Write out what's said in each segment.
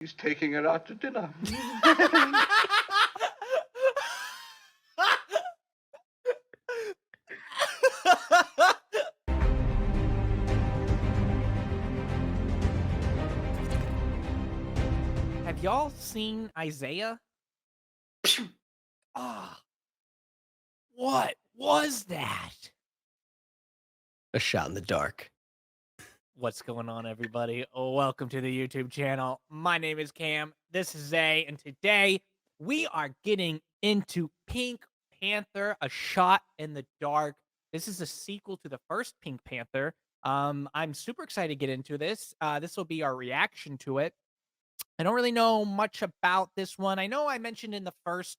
He's taking her out to dinner. Have y'all seen Isaiah? Ah, what was that? A shot in the dark. What's going on, everybody? Welcome to the YouTube channel. My name is Cam. This is Zay, and today we are getting into Pink Panther: A Shot in the Dark. This is a sequel to the first Pink Panther. I'm super excited to get into this. This will be our reaction to it. I don't really know much about this one. I know I mentioned in the first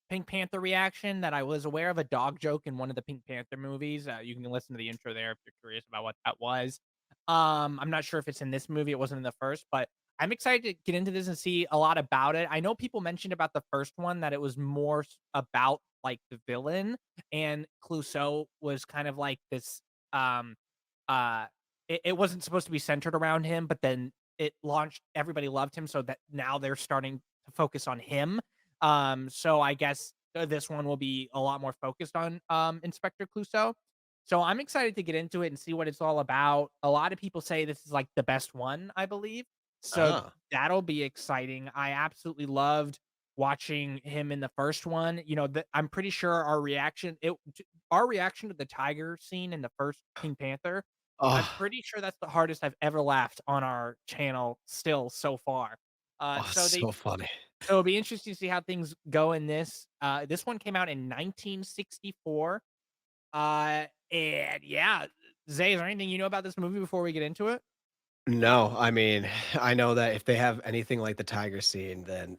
Pink Panther reaction that I was aware of a dog joke in one of the Pink Panther movies. You can listen to the intro there if you're curious about what that was. I'm not sure if it's in this movie. It wasn't in the first, but I'm excited to get into this and see a lot about it. I know people mentioned about the first one that it was more about like the villain, and Clouseau was kind of like this. Um, it wasn't supposed to be centered around him, but then it launched, everybody loved him, so that now they're starting to focus on him. So I guess this one will be a lot more focused on Inspector Clouseau. So I'm excited to get into it and see what it's all about. A lot of people say this is like the best one, I believe. So Oh, that'll be exciting. I absolutely loved watching him in the first one. You know, I'm pretty sure our reaction to the tiger scene in the first King Panther, I'm oh, pretty sure that's the hardest I've ever laughed on our channel still so far. oh, so funny. So it'll be interesting to see how things go in this. This one came out in 1964. And yeah, Zay, is there anything you know about this movie before we get into it? No, I mean, I know that if they have anything like the tiger scene, then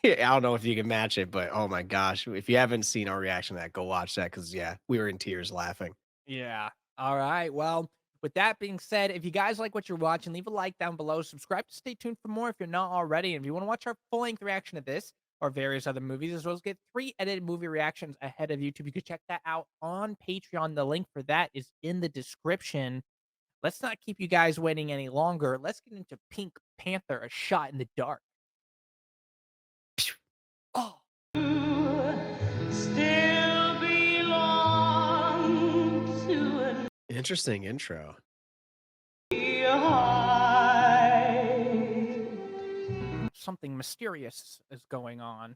I don't know if you can match it, but oh my gosh, if you haven't seen our reaction to that, go watch that because yeah, we were in tears laughing. Yeah. All right. Well, with that being said, if you guys like what you're watching, leave a like down below. Subscribe to stay tuned for more if you're not already. And if you want to watch our full length reaction to this or various other movies, as well as get 3 edited movie reactions ahead of YouTube, you can check that out on Patreon. The link for that is in the description. Let's not keep you guys waiting any longer. Let's get into Pink Panther: A Shot in the Dark. Oh, Still belong to an Interesting intro. high. something mysterious is going on.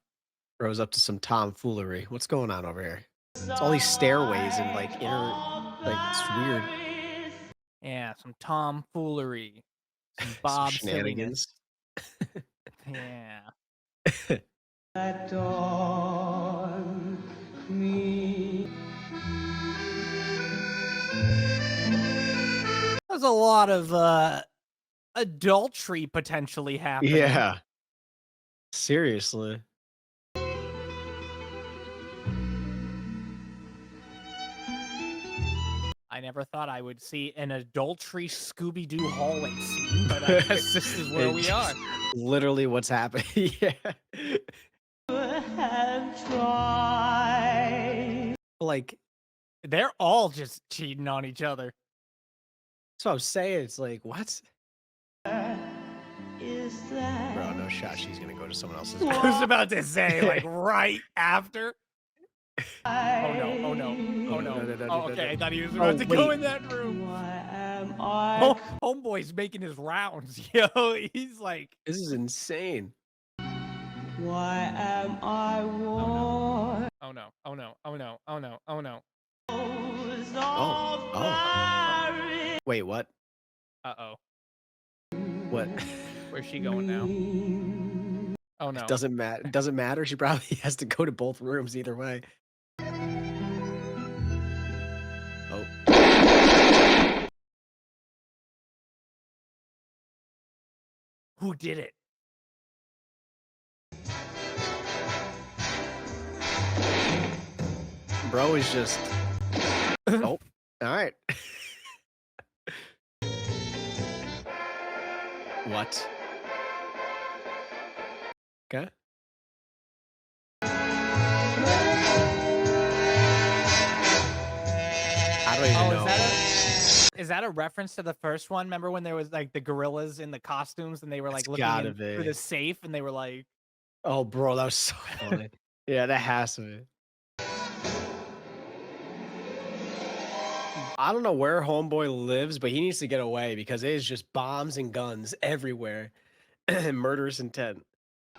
Rose up to some tomfoolery. What's going on over here? It's all these stairways and like it's weird. Yeah, some tomfoolery, some Some Bob silliness. shenanigans. Yeah. Adorn me. There's a lot of adultery potentially happening. Yeah, seriously. I never thought I would see an adultery Scooby-Doo hallway scene, but I guess this is where It's we are. just literally what's happening. Yeah. Have tried. Like, They're all just cheating on each other. that's what I'm saying. It's like, what? Is that Bro, no shot. She's gonna go to someone else's. I was about to say, like, right after. Oh no, oh no, oh no. Oh, okay, I thought he was about to go in that room. why am I? Oh, homeboy's making his rounds. Yo, he's like, This is insane. Why am I worn? oh no, oh no, oh no, oh no, oh no. Oh. Wait, what? Uh-oh. What? Where's she going now? Oh no. Doesn't matter. Doesn't matter. She probably has to go to both rooms either way. Oh. Who did it? Bro is just. Oh. All right. What? Okay. I don't even Oh, know. Is that a reference to the first one? Remember when there was like the gorillas in the costumes and they were like It's looking gotta in through be. the safe and they were like, Oh, bro, that was so funny. Yeah, that has to be. I don't know where Homeboy lives, but he needs to get away because it is just bombs and guns everywhere. Murderous intent.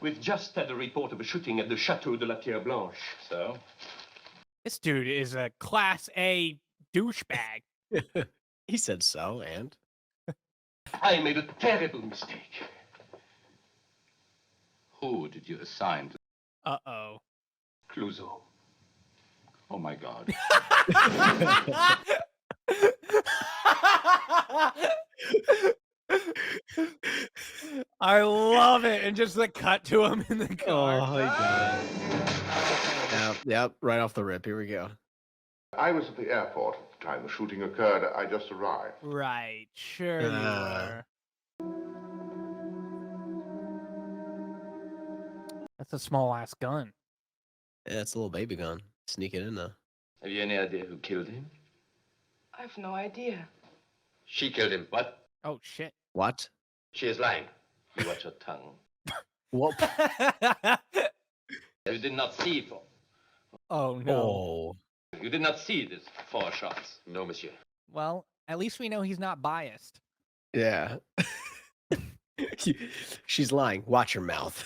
We've just had a report of a shooting at the Chateau de la Pierre Blanche. So? this dude is a class A douchebag. He said so, and I made a terrible mistake. Who did you assign to Uh-oh. Clouseau. Oh my God. I love it. And just the cut to him in the car. oh my god. Yep, right off the rip. Here we go. I was at the airport at the time the shooting occurred. I just arrived. Right. Sure you were. That's a small ass gun. Yeah, it's a little baby gun. Sneak it in though. Have you any idea who killed him? I've no idea. She killed him. What? Oh shit. What? She is lying. You watch her tongue. What? You did not see it. Oh no. Oh. You did not see this 4 shots. No, monsieur. Well, at least we know he's not biased. Yeah. She's lying. Watch your mouth.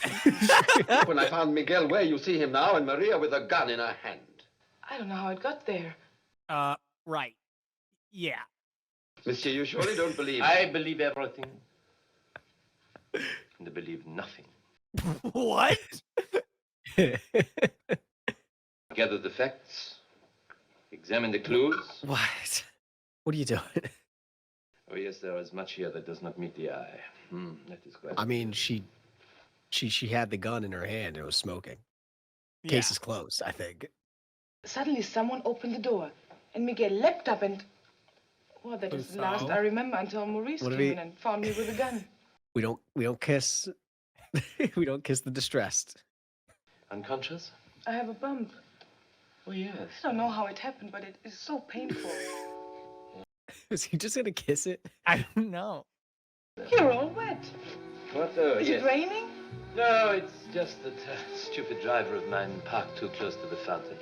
When I found Miguel where you see him now, and Maria with a gun in her hand. I don't know how it got there. Right. Yeah. Monsieur, you surely don't believe I believe everything. And I believe nothing. What? Gather the facts. Examine the clues. What? What are you doing? Oh, yes, there is much here that does not meet the eye. That is quite... I mean, she had the gun in her hand and it was smoking. Case is closed, I think. Suddenly someone opened the door, and Miguel leapt up and... Well, that is the last I remember until Maurice What came did in and found me with a gun. We don't kiss. We don't kiss the distressed. Unconscious? I have a bump. Oh, yes. I don't know how it happened, but it is so painful. Is he just gonna kiss it? I don't know. You're all wet. What? Oh, Is yes. it raining? No, it's just that a stupid driver of mine parked too close to the fountain.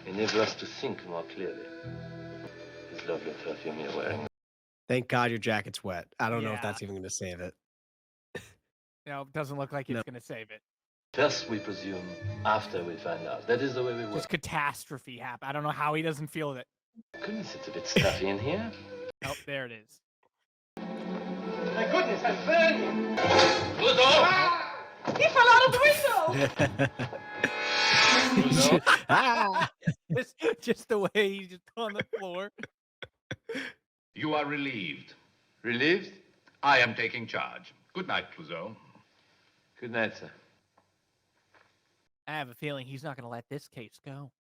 Enable us to think more clearly. This lovely perfume you're wearing. Thank God your jacket's wet. I don't know if Yeah. that's even gonna save it. No, it doesn't look like it's No. gonna save it. First we presume, after we find out. That is the way we work. Just catastrophe happen. I don't know how he doesn't feel it. Goodness, it's a bit stuffy in here. Oh, there it is. My goodness, I'm burning! Clouseau! He fell out of the window! Clouseau? Ah! just the way he's just on the floor. You are relieved. Relieved? I am taking charge. Good night, Clouseau. Good night, sir. I have a feeling he's not gonna let this case go.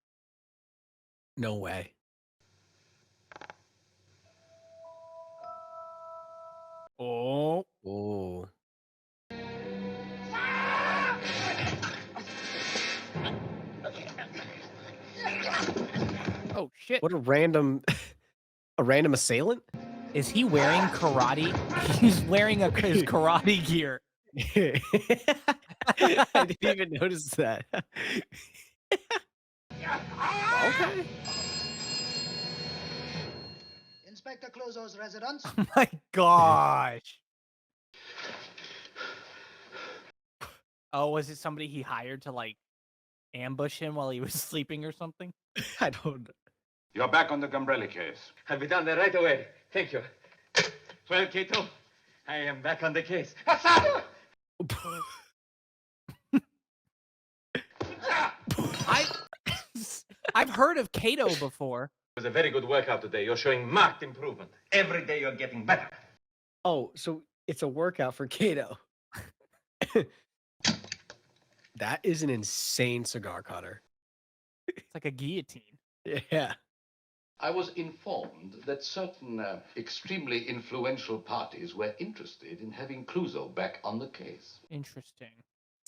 No way. Oh. Oh. Oh shit. What a random assailant. Is he wearing karate? He's wearing his karate gear. I didn't even notice that. Okay. Inspector Clouseau's residence. Oh my gosh. Oh, was it somebody he hired to like ambush him while he was sleeping or something? I don't know. You're back on the Gumbrelli case. I'll be down there right away. Thank you. Well, Cato, I am back on the case. I've heard of Cato before. It was a very good workout today. You're showing marked improvement. Every day you're getting better. Oh, so it's a workout for Kato. That is an insane cigar cutter. It's like a guillotine. Yeah. I was informed that certain extremely influential parties were interested in having Clouseau back on the case. Interesting.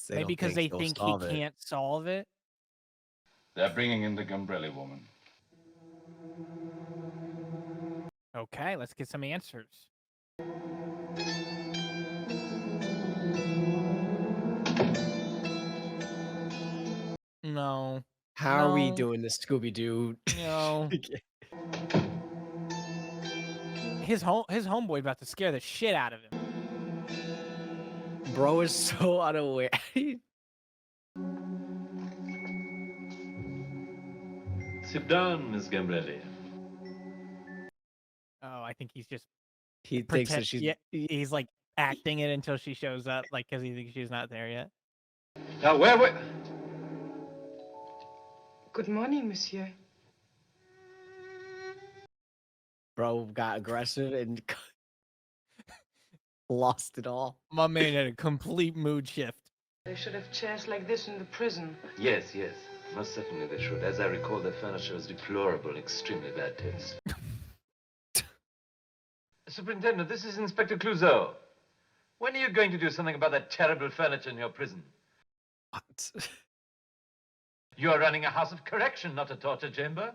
They Maybe don't because they he'll think he solve it. can't solve it. They're bringing in the Gumbrelli woman. Okay, let's get some answers. No. How are we No. doing this, Scooby-Doo? No. His homeboy about to scare the shit out of him. Bro is so unaware. Sit down, Miss Gambrelli. Oh, I think he's just He thinks that pretend. she's. Yeah, he's like acting it until she shows up, like because he thinks she's not there yet. Now, where were... Good morning, monsieur. Bro got aggressive and lost it all. My man had a complete mood shift. They should have chairs like this in the prison. Yes, yes. Most certainly they should. As I recall, the furniture is deplorable, extremely bad taste. Superintendent, this is Inspector Clouseau. When are you going to do something about that terrible furniture in your prison? What? You are running a house of correction, not a torture chamber.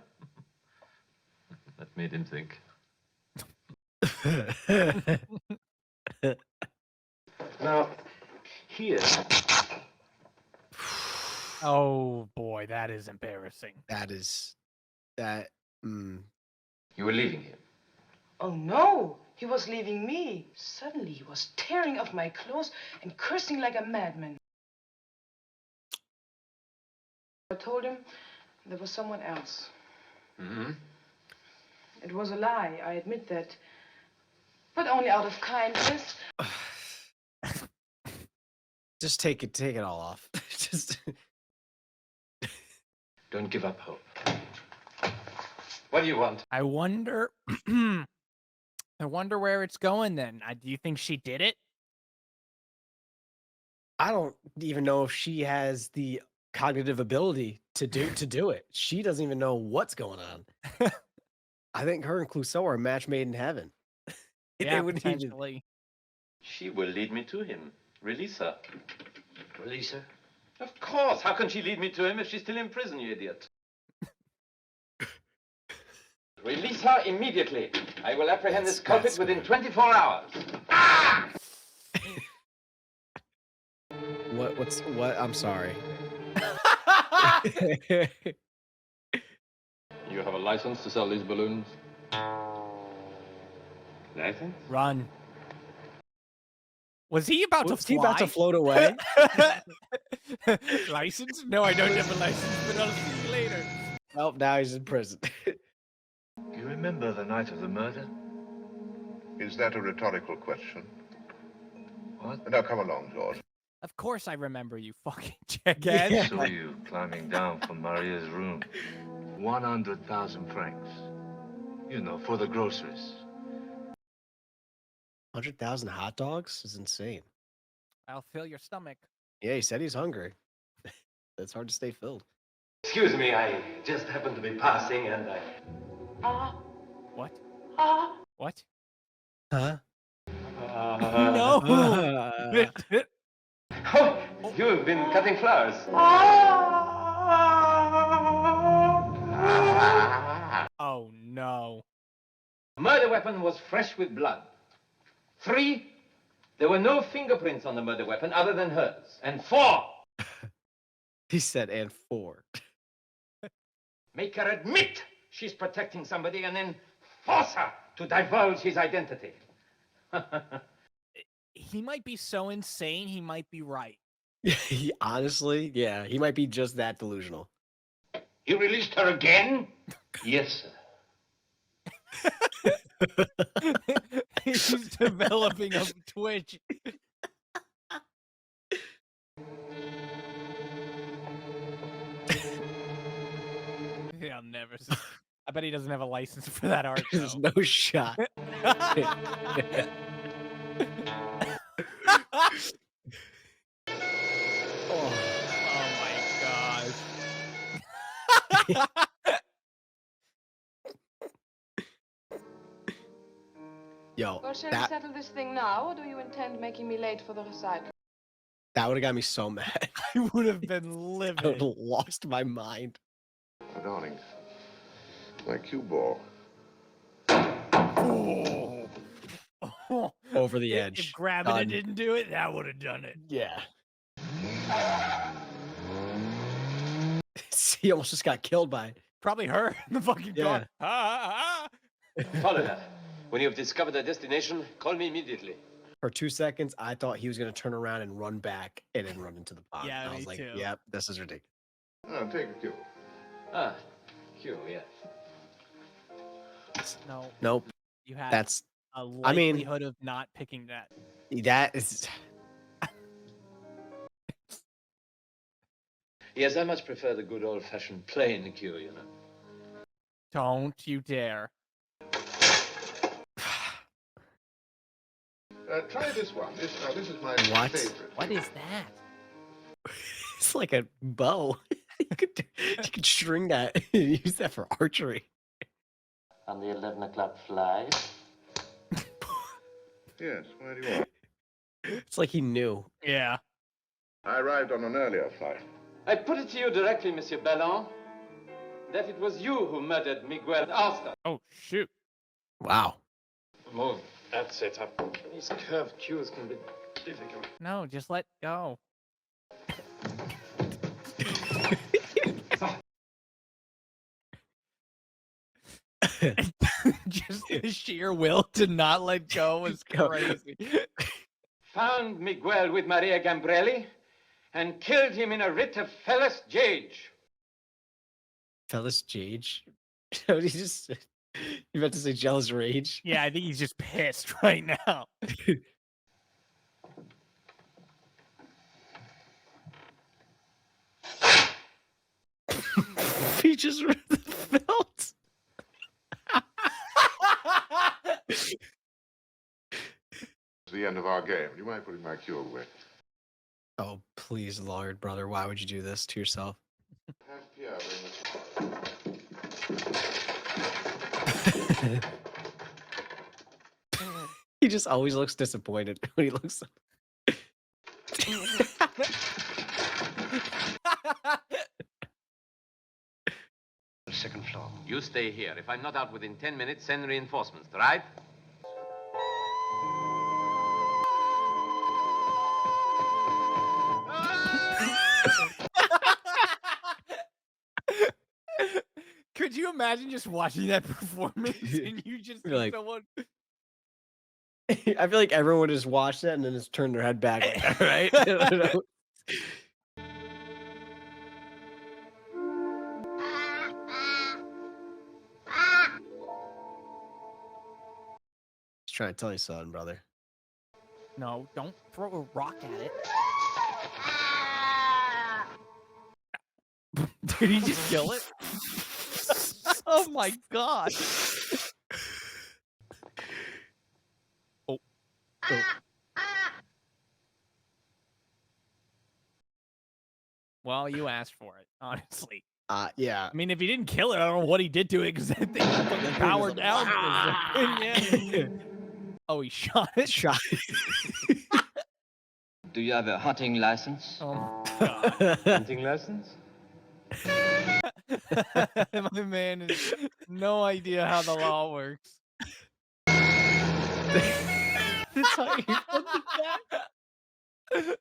That made him think. Now, here... Oh boy, that is embarrassing. That is that. You were leaving him. Oh no, he was leaving me. Suddenly he was tearing off my clothes and cursing like a madman. I told him there was someone else. Mm-hmm. It was a lie, I admit that. But only out of kindness. Just take it all off. Just. Don't give up hope. What do you want? I wonder. I wonder where it's going. Then, do you think she did it? I don't even know if she has the cognitive ability to do it. She doesn't even know what's going on. I think her and Clouseau are a match made in heaven. Yeah, They wouldn't even. potentially. She will lead me to him. Release her. Release her? Of course. How can she lead me to him if she's still in prison, you idiot? Release her immediately. I will apprehend this culprit That's within 24 hours. Ah! What? I'm sorry. You have a license to sell these balloons? License? Run. Was he about Was to he fly? about to float away? License? No, I don't have a license, but I'll see you later. Well, now he's in prison. Do you remember the night of the murder? Is that a rhetorical question? What? Now come along, George. Of course I remember you, fucking jackass. Yeah. Saw you climbing down from Maria's room. 100,000 francs. You know, for the groceries. 100,000 hot dogs is insane. I'll fill your stomach. Yeah, he said he's hungry. It's hard to stay filled. Excuse me, I just happened to be passing and I... What? Ah. What? Huh? No. Oh, you've been cutting flowers. Oh no. Murder weapon was fresh with blood. 3, there were no fingerprints on the murder weapon other than hers. And 4, He said, and 4. make her admit she's protecting somebody and then force her to divulge his identity. He might be so insane, he might be right. He honestly, yeah, he might be just that delusional. You released her again? Yes, sir. He's developing a twitch. Yeah, I'll never see. I bet he doesn't have a license for that art. There's though. no shot. Oh my gosh. Yo, Well, shall that we settle this thing now, or do you intend making me late for the recital? would have got me so mad. I would have been I would livid. have lost my mind. Oh, darling, my cue ball. Over the If edge. grabbing it Done. didn't do it, that would have done it. Yeah. He almost just got killed by it. Probably her in the fucking Yeah. car. Ah, ah, ah. Follow her. When you have discovered the destination, call me immediately. For 2 seconds, I thought he was going to turn around and run back and then run into the pond. Yeah, I me was like, too. yep, this is ridiculous. Take a cue. Ah, Q, yeah. No, Nope. you had That's, a I mean- likelihood of not picking that. that is, Yes, I much prefer the good old-fashioned plain Q, you know. Don't you dare. Try this one. This is my What? favorite. What is that? it's like a bow. you could string that and use that for archery. On the 11 o'clock flight. Yes, where do you want? It's like he knew. Yeah. I arrived on an earlier flight. I put it to you directly, Monsieur Ballon, that it was you who murdered Miguel Arsta. Oh, shoot. Wow. Move. That's it. These curved cues can be difficult. No, just let go. Just the sheer will to not let go was crazy. Found Miguel with Maria Gambrelli and killed him in a writ of fellas jage. Fellas Jage. What did he just say? You about to say jealous rage? Yeah, I think he's just pissed right now. He just ripped the felt. It's the end of our game. Do you mind putting my cue away? Oh, please, Lord, brother, why would you do this to yourself? Have Pierre bring the He just always looks disappointed when he looks. Second floor. You stay here. If I'm not out within 10 minutes, send reinforcements, right? Could you imagine just watching that performance and you just You're like- someone? I feel like everyone would just watch that and then just turn their head back. Like, all right. I don't know. Just trying to tell you something, brother. No, don't throw a rock at it. Did he just kill it? Oh my god. Oh. Well, you asked for it, honestly. Yeah. I mean, if he didn't kill it, I don't know what he did to it because that thing fucking powered down. Yeah. Oh, he shot it? Shot. Do you have a hunting license? Oh, God. Hunting license? My man has no idea how the law works. That's how you funded that?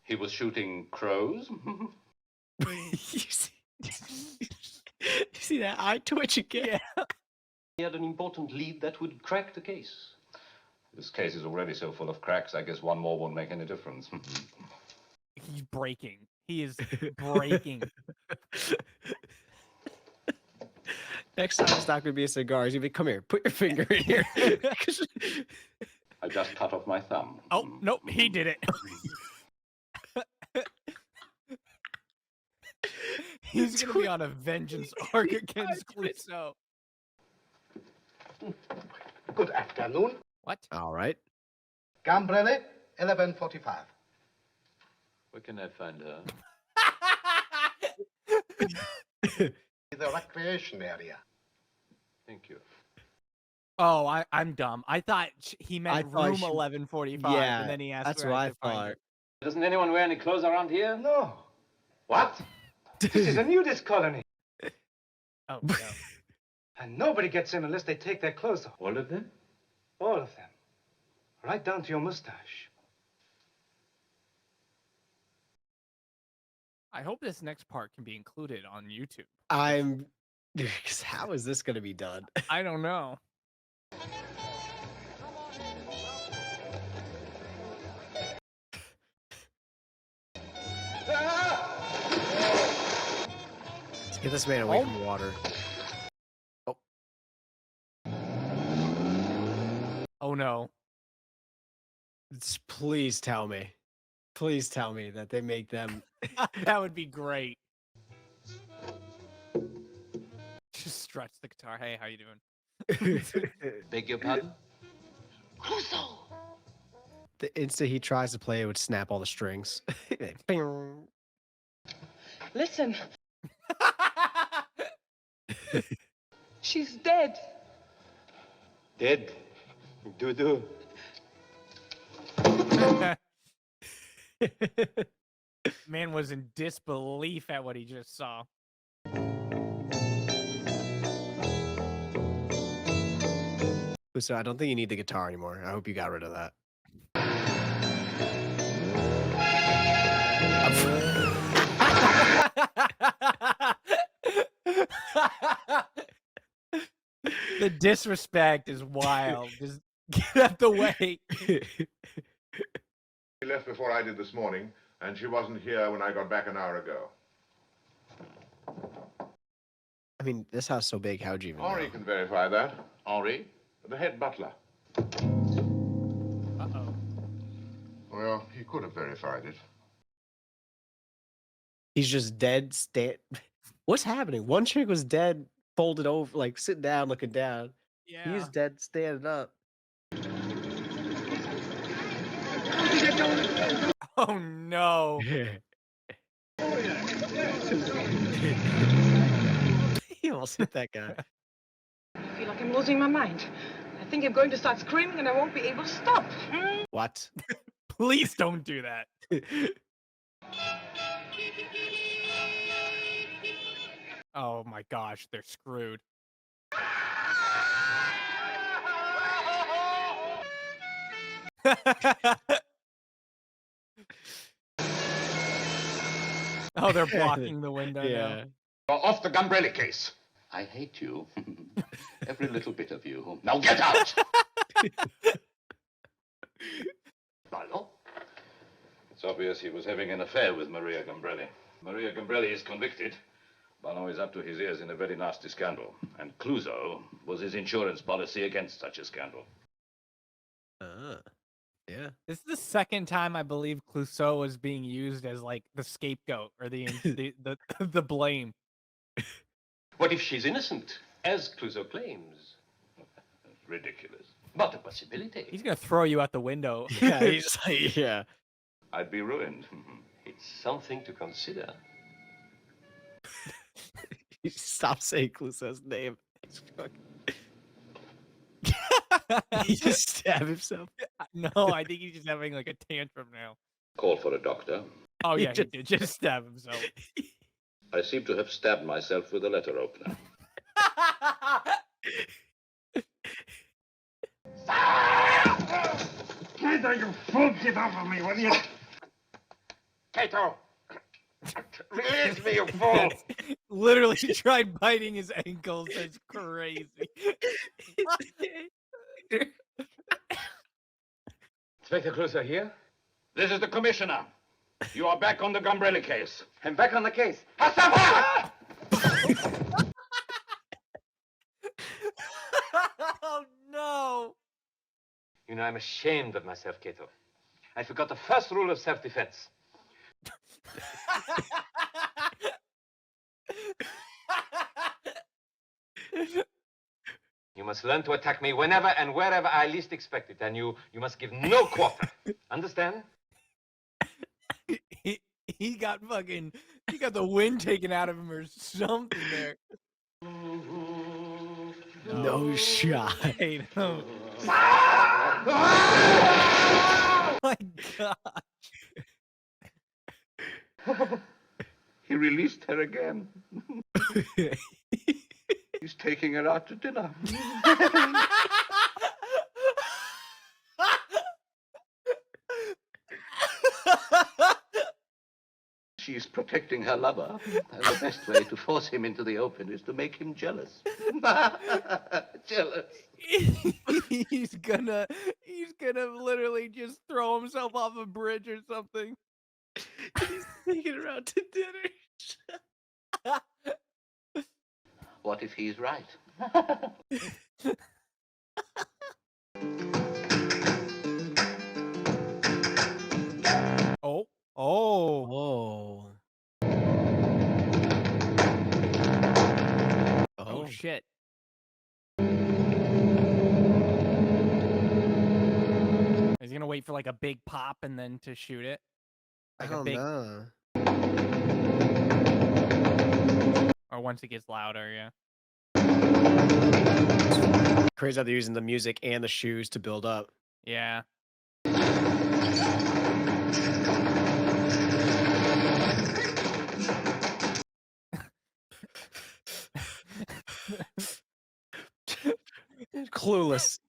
He was shooting crows. you see that eye twitch again? Yeah. He had an important lead that would crack the case. This case is already so full of cracks, I guess one more won't make any difference. He's breaking. He is breaking. Next time it's not going to be a cigar. He's going to be, come here, put your finger in here. I just cut off my thumb. Oh, nope, he did it. He's going to be on a vengeance arc against Clouseau. Good afternoon. What? All right. Gambrelli, 11:45. Where can I find her? The recreation area. Thank you. Oh, I'm dumb. I thought he I meant thought room she- 1145, Yeah, and then he asked that's where what I could find thought. it. Doesn't anyone wear any clothes around here? No. What? This is a nudist colony. Oh, no. And nobody gets in unless they take their clothes off. All of them? All of them. Right down to your mustache. I hope this next part can be included on YouTube. Because how is this going to be done? I don't know. Let's get this man away from water. Oh. Oh no. Please tell me. Please tell me that they make them. That would be great. Just stretch the guitar. Hey, how you doing? Beg your pardon? Clouseau! The instant he tries to play, it would snap all the strings. Listen. She's dead. Dead. Doo-doo. Man was in disbelief at what he just saw. So I don't think you need the guitar anymore. I hope you got rid of that. The disrespect is wild. Just get out the way. She left before I did this morning, and she wasn't here when I got back an hour ago. I mean, this house is so big, how'd you even Henri know? can verify that. Henri? The head butler. Uh-oh. Well, he could have verified it. He's just dead. What's happening? One chick was dead, folded over, like sitting down, looking down. Yeah. He's dead, standing up. Oh no. He almost hit that guy. I feel like I'm losing my mind. I think I'm going to start screaming and I won't be able to stop. What? Please don't do that. Oh my gosh, they're screwed. Oh, they're blocking the window now. Off the Gambrelli case. I hate you. Every little bit of you. Now get out! Hello? It's obvious he was having an affair with Maria Gambrelli. Maria Gambrelli is convicted. Bono is up to his ears in a very nasty scandal. And Clouseau was his insurance policy against such a scandal. Yeah. This is the second time I believe Clouseau was being used as like the scapegoat or the blame. What if she's innocent, as Clouseau claims? Ridiculous. But a possibility. He's gonna throw you out the window. Yeah, he's like, yeah. I'd be ruined. It's something to consider. Stop saying Clouseau's name. He just stabbed himself. No, I think he's just having like a tantrum now. Call for a doctor. Oh yeah, he did just stab himself. I seem to have stabbed myself with a letter opener. Cato, you fool, get off of me, will you? Cato! Release me, you fool! Literally tried biting his ankles. That's crazy. Inspector Clouseau here? This is the commissioner. You are back on the Gambrelli case. I'm back on the case. Oh no! You know, I'm ashamed of myself, Cato. I forgot the first rule of self-defense. You must learn to attack me whenever and wherever I least expect it, and you must give no quarter. Understand? He got the wind taken out of him or something there. No shot. Hey, no. My gosh. He released her again. He's taking her out to dinner. She's protecting her lover. And the best way to force him into the open is to make him jealous. Jealous. he's gonna literally just throw himself off a bridge or something. He's taking her out to dinner. What if he's right? Oh. Oh. Oh shit. He's gonna wait for like a big pop and then to shoot it. I Like don't know. Or once it gets louder, yeah. Crazy how they're using the music and the shoes to build up. Yeah. Clueless.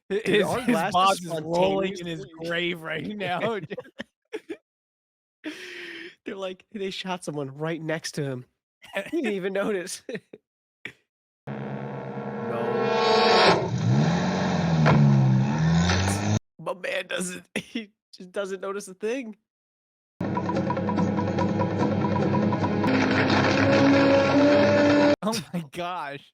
His boss is rolling in his spontaneously- grave right now. They're like, they shot someone right next to him. He didn't even notice. No. My man doesn't, he just doesn't notice a thing. Oh my gosh.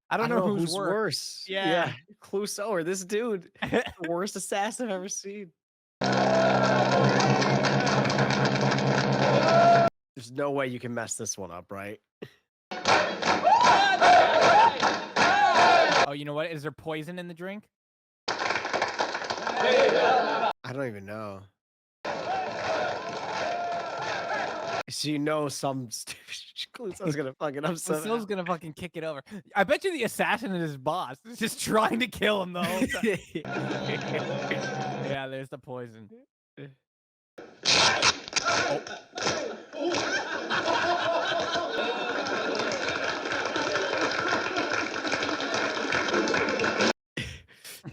I don't know who's worse. Yeah. Clouseau or this dude. The worst assassin I've ever seen. There's no way you can mess this one up, right? Oh, you know what? Is there poison in the drink? I don't even know. So you know some Clouseau's gonna fucking upset. Clouseau's gonna fucking kick it over. I bet you the assassin is his boss. He's just trying to kill him the whole time. Yeah, there's the poison.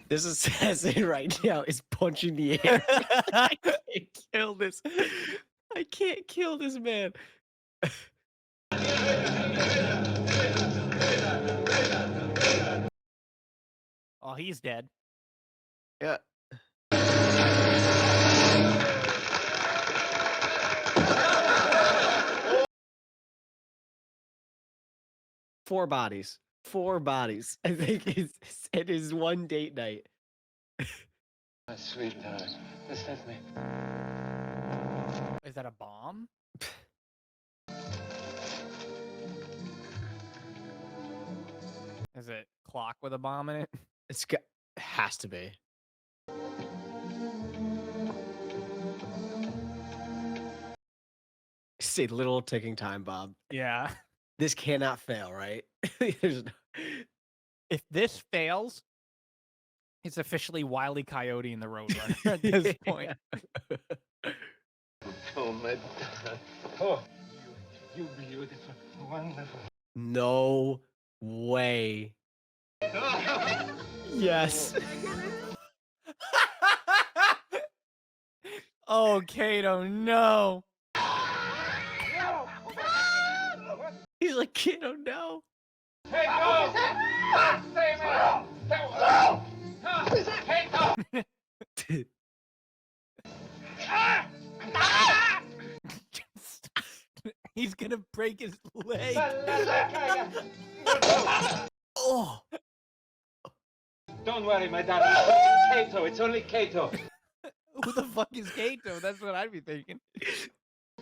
This assassin right now is punching the air. I can't kill this. I can't kill this man. Oh, he's dead. Yeah. Four bodies. I think it is one date night. My sweetheart, listen to me. Is that a bomb? Is it clock with a bomb in it? It has to be. It's a little ticking time bomb. Yeah. This cannot fail, right? There's no... If this fails, it's officially Wile E. Coyote in the Roadrunner at this point. Oh, my God. Oh, you beautiful, wonderful. No way. Yes. Oh, Kato, no. He's like, Kato, no. Kato! Save me! Kato! He's gonna break his leg. Oh. Don't worry, my darling. It's Kato. It's only Kato. Who the fuck is Kato? That's what I'd be thinking.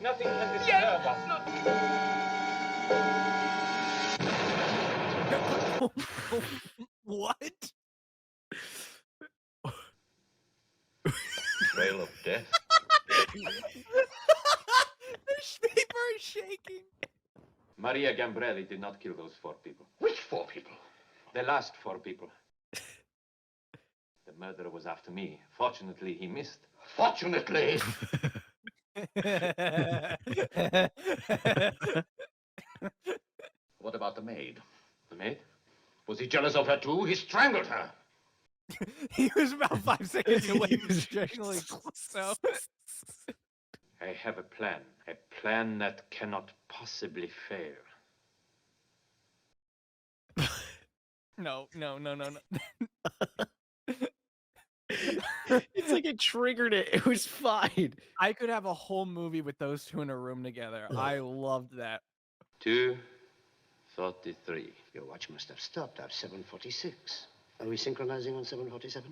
Nothing can disturb us. What? Trail of death. The paper is shaking. Maria Gambrelli did not kill those 4 people. Which 4 people? The last 4 people. The murderer was after me. Fortunately, he missed. Fortunately. What about the maid? The maid? Was he jealous of her too? He strangled her. He was about 5 seconds away from strangling Clouseau. I have a plan that cannot possibly fail. No. It's like it triggered it. It was fine. I could have a whole movie with those two in a room together. I loved that. 2:43. Your watch must have stopped at 7:46. Are we synchronizing on 7:47?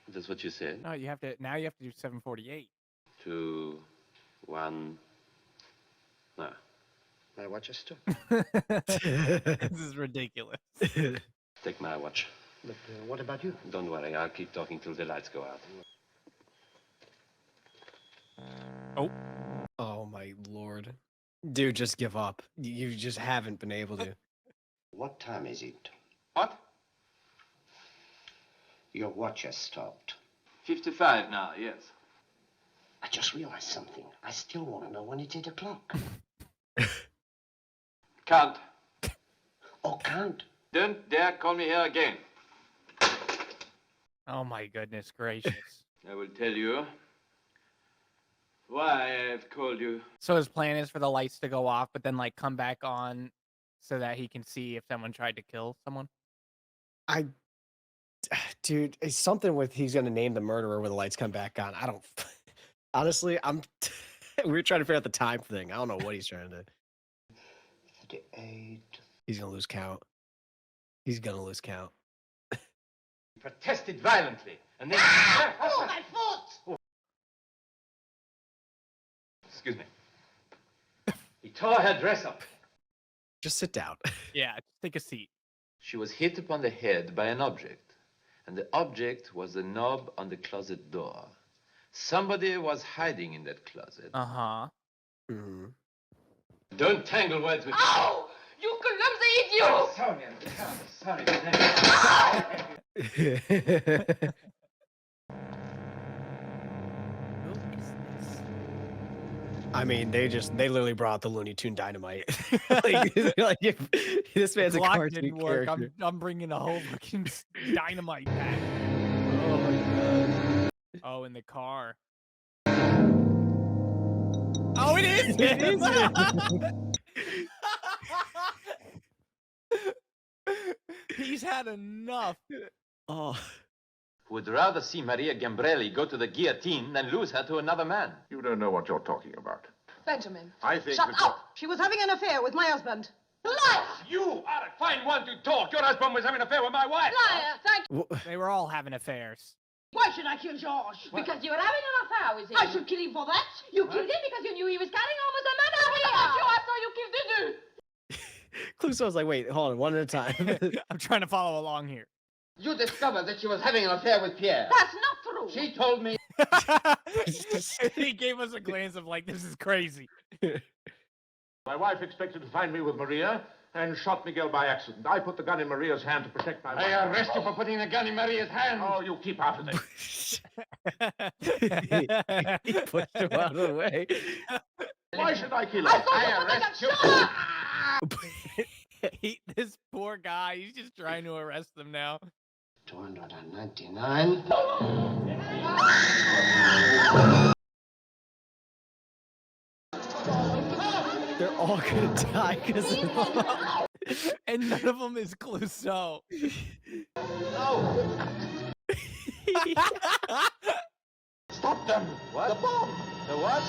That's what you said. No, you have to. Now you have to do 7:48. 2, 1. No. My watch has stopped. This is ridiculous. Take my watch. But what about you? Don't worry, I'll keep talking till the lights go out. Oh. Oh my lord. Dude, just give up. You just haven't been able to. What time is it? What? Your watch has stopped. 55 now, yes. I just realized something. I still want to know when it's 8 o'clock. Can't. Oh, can't. Don't dare call me here again. Oh my goodness gracious. I will tell you why I've called you. So his plan is for the lights to go off, but then like come back on so that he can see if someone tried to kill someone. Dude, it's something with he's gonna name the murderer when the lights come back on. I don't honestly, we were trying to figure out the time thing. I don't know what he's trying to do. 38. He's gonna lose count. He's gonna lose count. Protested violently, and then... Oh, my foot! Excuse me. He tore her dress up. Just sit down. Yeah, just take a seat. She was hit upon the head by an object, and the object was the knob on the closet door. Somebody was hiding in that closet. Uh-huh. Mm-hmm. Don't tangle words with me. Ow! You clumsy idiot! Oh, sorry, I'm sorry. I mean, they literally brought the Looney Tune dynamite. like if this man's Clock a cartoon didn't work. character. I'm bringing a whole fucking dynamite back. Oh my god. Oh, in the car. Oh, it is. It is He's had enough. Oh. Would rather see Maria Gambrelli go to the guillotine than lose her to another man. You don't know what you're talking about. Benjamin. I think... Shut that- up! She was having an affair with my husband. Liar! You are a fine one to talk. Your husband was having an affair with my wife. Liar! Thank you. They were all having affairs. Why should I kill George? Because you were having an affair with him. I should kill him for that. You killed him because you knew he was carrying on with a man over here. So you killed the Clouseau's like, wait, hold on, one at a time. I'm trying to follow along here. You discovered that she was having an affair with Pierre. That's not true. She told me. He gave us a glance of like, this is crazy. My wife expected to find me with Maria and shot Miguel by accident. I put the gun in Maria's hand to protect my wife. I arrest you for putting a gun in Maria's hand. Oh, you keep out of it. He pushed him out of the way. Why should I kill her? I arrest you. This poor guy, he's just trying to arrest them now. 299. They're all gonna die because And none of them is Clouseau. Stop them. What? The bomb. The what?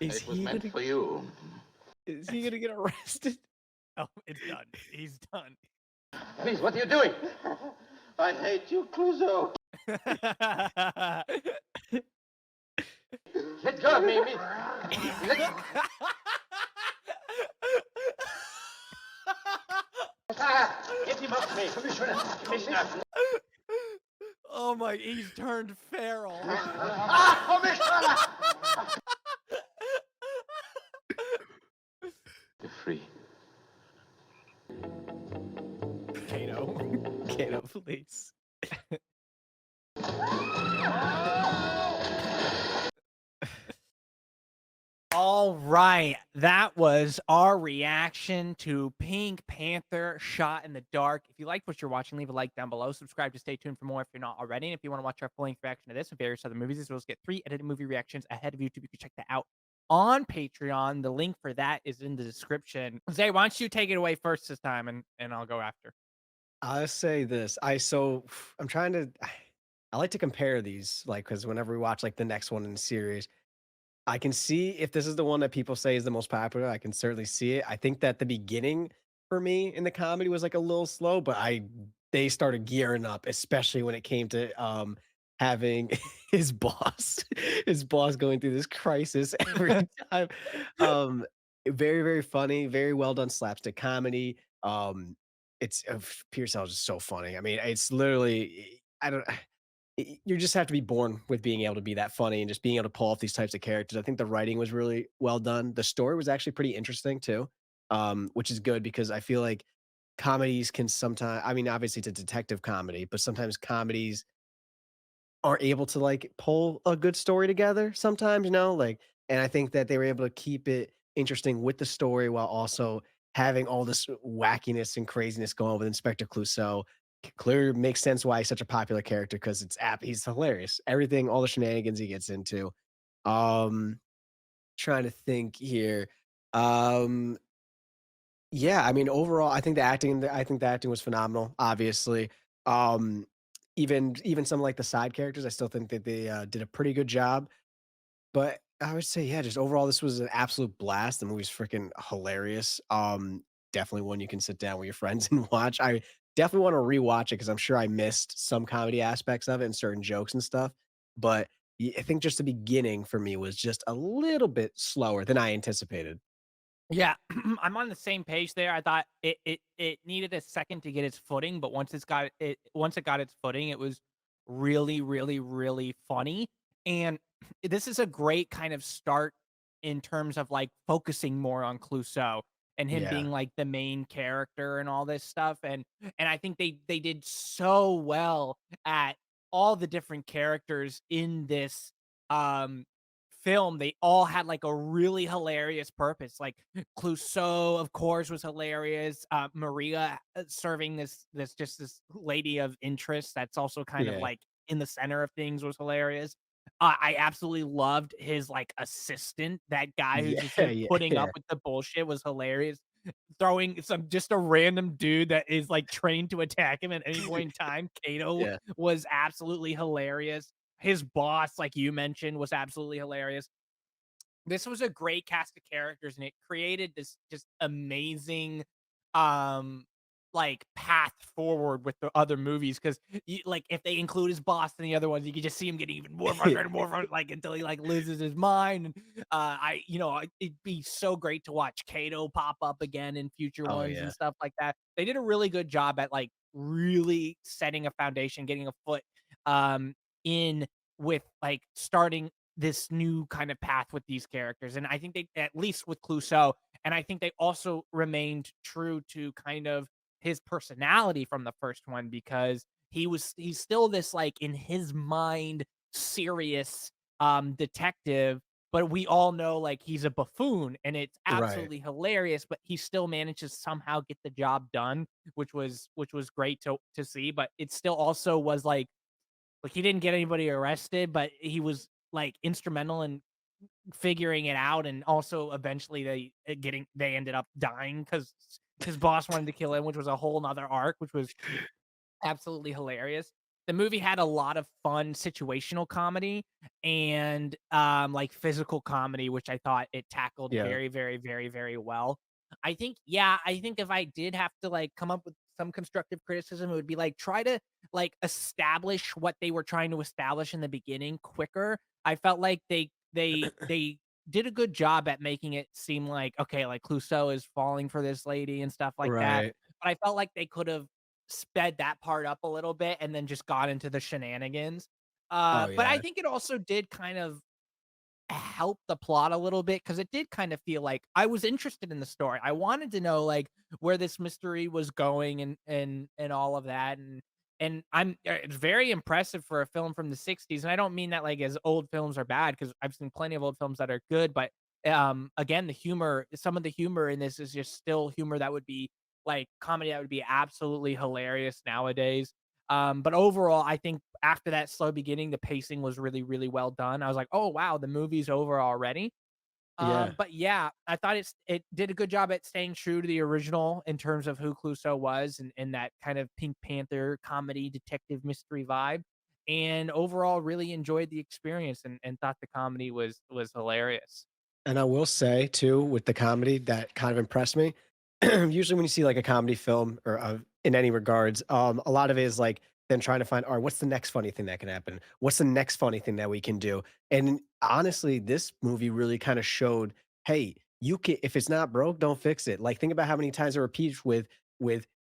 Is It was he meant gonna, for you. is he gonna get arrested? Oh, it's done. He's done. Please, what are you doing? I hate you, Clouseau. Let go of me. Get him off me, Commissioner. Oh my, he's turned feral. You're free. Kato. Please. All right, that was our reaction to Pink Panther Shot in the Dark. If you liked what you're watching, leave a like down below. Subscribe to stay tuned for more if you're not already. And if you want to watch our full-length reaction to this and various other movies, as well as get 3 edited movie reactions ahead of YouTube, you can check that out on Patreon. The link for that is in the description. Zay, why don't you take it away first this time, and I'll go after. I'll say this. I'm trying to I like to compare these, like, because whenever we watch like the next one in the series, I can see if this is the one that people say is the most popular. I can certainly see it. I think that the beginning for me in the comedy was like a little slow, but they started gearing up, especially when it came to having his boss, his boss going through this crisis every time. Um, very, very funny, very well done slapstick comedy. It's Pierce is just so funny. I mean, it's literally I don't you just have to be born with being able to be that funny and just being able to pull off these types of characters. I think the writing was really well done. The story was actually pretty interesting too, which is good because I feel like comedies can sometimes, I mean, obviously it's a detective comedy, but sometimes comedies aren't able to like pull a good story together sometimes, like, and I think that they were able to keep it interesting with the story while also having all this wackiness and craziness going on with Inspector Clouseau. Clear makes sense why he's such a popular character because he's hilarious. Everything, all the shenanigans he gets into. Um, Trying to think here. Um, yeah, I mean, overall, I think the acting was phenomenal, obviously. Um, even some like the side characters, I still think that they did a pretty good job. But I would say, yeah, just overall, this was an absolute blast. The movie's freaking hilarious. Definitely one you can sit down with your friends and watch. I definitely want to rewatch it because I'm sure I missed some comedy aspects of it and certain jokes and stuff. But I think just the beginning for me was just a little bit slower than I anticipated. Yeah, I'm on the same page there. I thought it needed a second to get its footing, but once it got its footing, it was really, really, really funny. And this is a great kind of start in terms of like focusing more on Clouseau and him Yeah. being like the main character and all this stuff. And I think they did so well at all the different characters in this um film. They all had like a really hilarious purpose. Like Clouseau, of course, was hilarious. Maria serving this lady of interest that's also kind of Yeah. like in the center of things was hilarious. I absolutely loved his like assistant. That guy who's Yeah. just like Yeah. putting up Yeah. with the bullshit was hilarious. Throwing some just a random dude that is like trained to attack him at any point in time. Kato Yeah. was absolutely hilarious. His boss, like you mentioned, was absolutely hilarious. This was a great cast of characters, and it created this just amazing, um, like, path forward with the other movies 'cause like, if they include his boss in the other ones, you could just see him getting even more frustrated, like, until he, like, loses his mind, and, it'd be so great to watch Kato pop up again in future Oh ones and yeah. stuff like that. They did a really good job at, like, really setting a foundation, getting a foot, um, in with, like, starting this new kind of path with these characters. And I think they, at least with Clouseau, and I think they also remained true to kind of his personality from the first one because he's still this like in his mind serious detective, but we all know like he's a buffoon and it's Right. absolutely hilarious, but he still manages to somehow get the job done, which was great to see. But it still also was like, he didn't get anybody arrested, but he was, like, instrumental in figuring it out, and also eventually they ended up dying because his boss wanted to kill him, which was a whole 'nother arc, which was absolutely hilarious. The movie had a lot of fun situational comedy and, like, physical comedy, which I thought it tackled Yeah. very, very, very, very well. I think if I did have to, like, come up with some constructive criticism, it would be, like, try to, like, establish what they were trying to establish in the beginning quicker. I felt like they did a good job at making it seem like, okay, like, Clouseau is falling for this lady and stuff like that, Right. but I felt like they could've sped that part up a little bit and then just got into the shenanigans. Oh But I yeah. think it also did kind of help the plot a little bit because it did kind of feel like I was interested in the story. I wanted to know like where this mystery was going and all of that and it's very impressive for a film from the 60s, and I don't mean that like as old films are bad, because I've seen plenty of old films that are good, but again, some of the humor in this is just still humor that would be like comedy that would be absolutely hilarious nowadays. But overall, I think after that slow beginning, the pacing was really, really well done. I was like, oh wow, the movie's over already. Yeah. But yeah, I thought it did a good job at staying true to the original in terms of who Clouseau was, and that kind of Pink Panther comedy detective mystery vibe. And overall, really enjoyed the experience, and thought the comedy was hilarious. And I will say too, with the comedy that kind of impressed me. Usually, when you see like a comedy film or in any regards, a lot of it is like them trying to find, all right, what's the next funny thing that can happen? What's the next funny thing that we can do? And honestly, this movie really kind of showed, hey, you can if it's not broke, don't fix it. Like think about how many times it repeats with,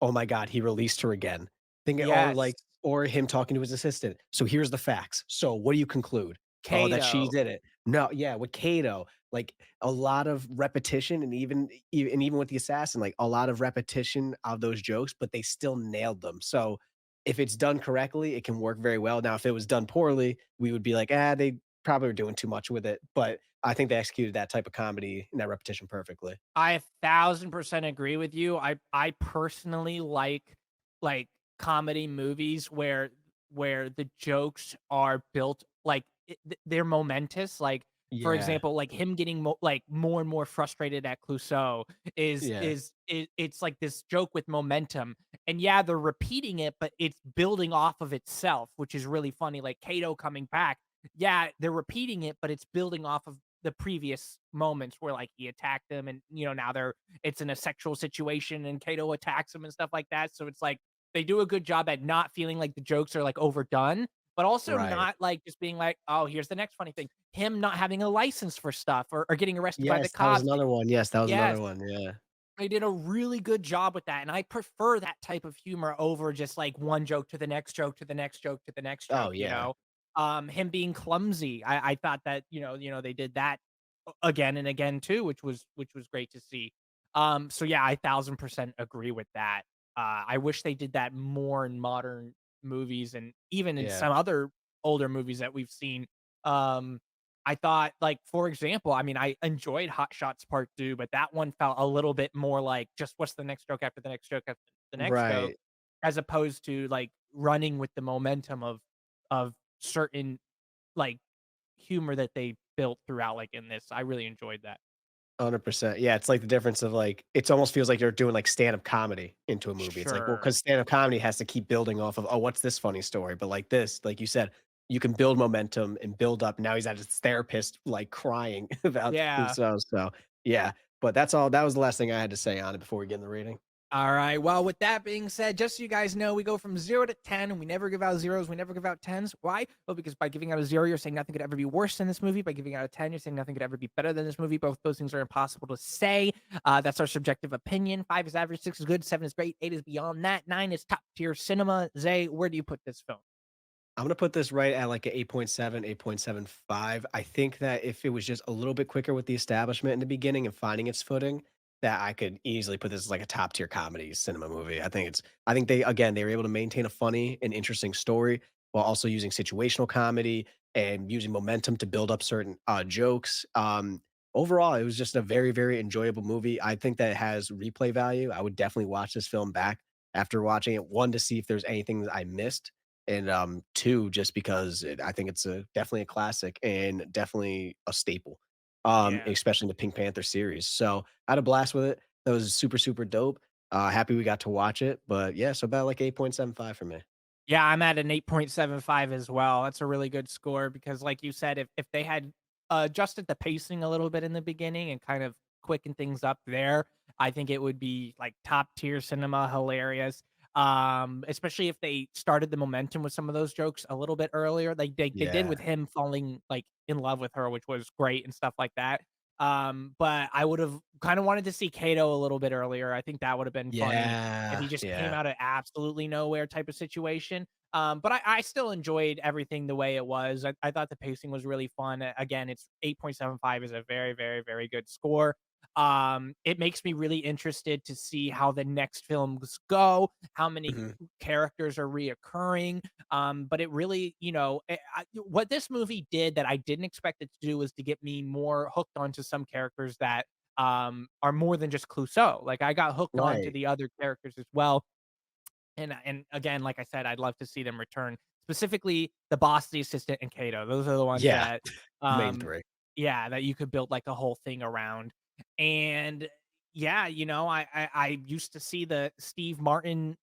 oh my God, he released her again. Think or Yes, like or him talking to his assistant. So here's the facts. So what do you conclude? Oh, that she Kato. did it. No, yeah, with Kato, like a lot of repetition, and even with the assassin, like a lot of repetition of those jokes, but they still nailed them. So if it's done correctly, it can work very well. Now, if it was done poorly, we would be like, ah, they probably were doing too much with it. But I think they executed that type of comedy and that repetition perfectly. I 1,000% agree with you. I personally like comedy movies where the jokes are built like they're momentous. Like for Yeah. example, like him getting like more and more frustrated at Clouseau Yeah. it's like this joke with momentum. And yeah, they're repeating it, but it's building off of itself, which is really funny. Like Kato coming back, yeah, they're repeating it, but it's building off of the previous moments where like he attacked them, and now it's in a sexual situation and Kato attacks him and stuff like that. So it's like they do a good job at not feeling like the jokes are like overdone, but also Right. not like just being like, oh, here's the next funny thing. Him not having a license for stuff, or getting arrested by the Yes, that was cops. another one. Yes, that was Yes, another one. Yeah. they did a really good job with that, and I prefer that type of humor over just like one joke to the next joke to the next joke to the next Oh, joke. yeah. Him being clumsy, I thought that they did that again and again too, which was great to see. So yeah, I 1,000% agree with that. I wish they did that more in modern movies, and even in Yeah. some other older movies that we've seen. Um, I thought, like, for example, I mean, I enjoyed Hot Shots Part 2, but that one felt a little bit more like just what's the next joke after the next joke after the next joke, Right. as opposed to like running with the momentum of certain like humor that they built throughout. Like in this, I really enjoyed that. 100%. Yeah, it's like the difference of like it's almost feels like you're doing like stand-up comedy into a movie. It's like, well, Sure. because stand-up comedy has to keep building off of, oh, what's this funny story? But like this, like you said, you can build momentum and build up. Now he's at his therapist, like crying about Yeah. Clouseau. So yeah, but that's all. That was the last thing I had to say on it before we get in the reading. All right. Well, with that being said, just so you guys know, we go from 0 to 10, and we never give out zeros. We never give out tens. Why? Well, because by giving out a 0, you're saying nothing could ever be worse than this movie. By giving out a 10, you're saying nothing could ever be better than this movie. Both those things are impossible to say. That's our subjective opinion. 5 is average, 6 is good, 7 is great, 8 is beyond that, 9 is top tier cinema. Zay, where do you put this film? I'm gonna put this right at like a 8.7, 8.75. I think that if it was just a little bit quicker with the establishment in the beginning and finding its footing, that I could easily put this as like a top tier comedy cinema movie. I think they were able to maintain a funny and interesting story while also using situational comedy and using momentum to build up certain jokes. Overall, it was just a very, very enjoyable movie. I think that it has replay value. I would definitely watch this film back after watching it. One, to see if there's anything that I missed, and two, just because I think it's a definitely a classic and definitely a staple, Yeah. especially in the Pink Panther series. So I had a blast with it. That was super super dope. Happy we got to watch it. But yeah, so about like 8.75 for me. Yeah, I'm at an 8.75 as well. That's a really good score because, like you said, if they had adjusted the pacing a little bit in the beginning and kind of quickened things up there, I think it would be like top tier cinema, hilarious. Especially if they started the momentum with some of those jokes a little bit earlier, like they did with Yeah, him falling like in love with her, which was great and stuff like that. But I would have kind of wanted to see Kato a little bit earlier. I think that would have been funny if he Yeah, just came yeah. out of absolutely nowhere type of situation. But I still enjoyed everything the way it was. I thought the pacing was really fun. Again, it's 8.75 is a very, very, very good score. It makes me really interested to see how the next films go, how many Mhm. characters are reoccurring. But it really, what this movie did that I didn't expect it to do was to get me more hooked onto some characters that are more than just Clouseau. Like I got hooked onto Right. the other characters as well. And again, like I said, I'd love to see them return. Specifically, the boss, the assistant, and Kato. Those are the ones Yeah, that, the main um, 3. yeah, that you could build like a whole thing around. And yeah, I used to see the Steve Martin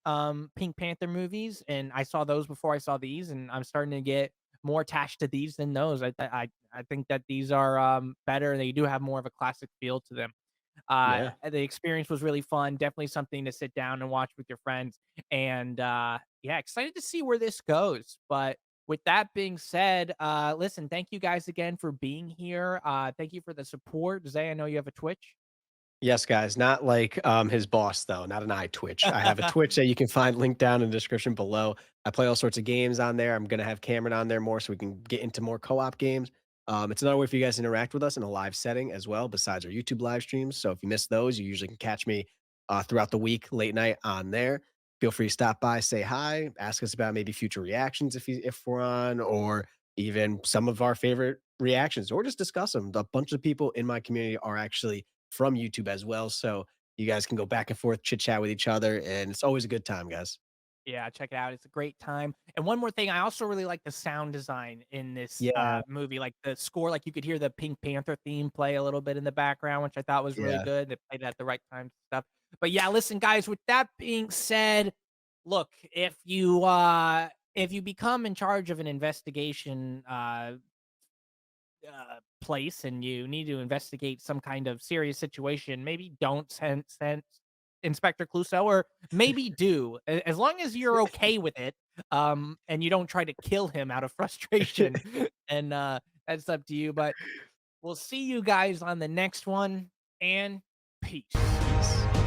Pink Panther movies, and I saw those before I saw these, and I'm starting to get more attached to these than those. I think that these are better. They do have more of a classic feel to them. Yeah. The experience was really fun. Definitely something to sit down and watch with your friends. And yeah, excited to see where this goes. But with that being said, listen, thank you guys again for being here. Thank you for the support. Zay, I know you have a Twitch. Yes, guys, not like, his boss, though, not an iTwitch. I have a Twitch that you can find linked down in the description below. I play all sorts of games on there. I'm gonna have Cameron on there more so we can get into more co-op games. It's another way for you guys to interact with us in a live setting as well, besides our YouTube live streams. So if you miss those, you usually can catch me, throughout the week, late night on there. Feel free to stop by, say hi, ask us about maybe future reactions if we're on, or even some of our favorite reactions, or just discuss them. A bunch of people in my community are actually from YouTube as well. So you guys can go back and forth, chit chat with each other, and it's always a good time, guys. Yeah, check it out. It's a great time. And one more thing, I also really like the sound design in this Yeah, movie. Like the score, like you could hear the Pink Panther theme play a little bit in the background, which I thought was really yeah. good. They played it at the right time and stuff. But yeah, listen, guys, with that being said, look, if you become in charge of an investigation place and you need to investigate some kind of serious situation, maybe don't send Inspector Clouseau, or maybe do, as long as you're okay with it, and you don't try to kill him out of frustration. And that's up to you. But we'll see you guys on the next one, and peace. Peace.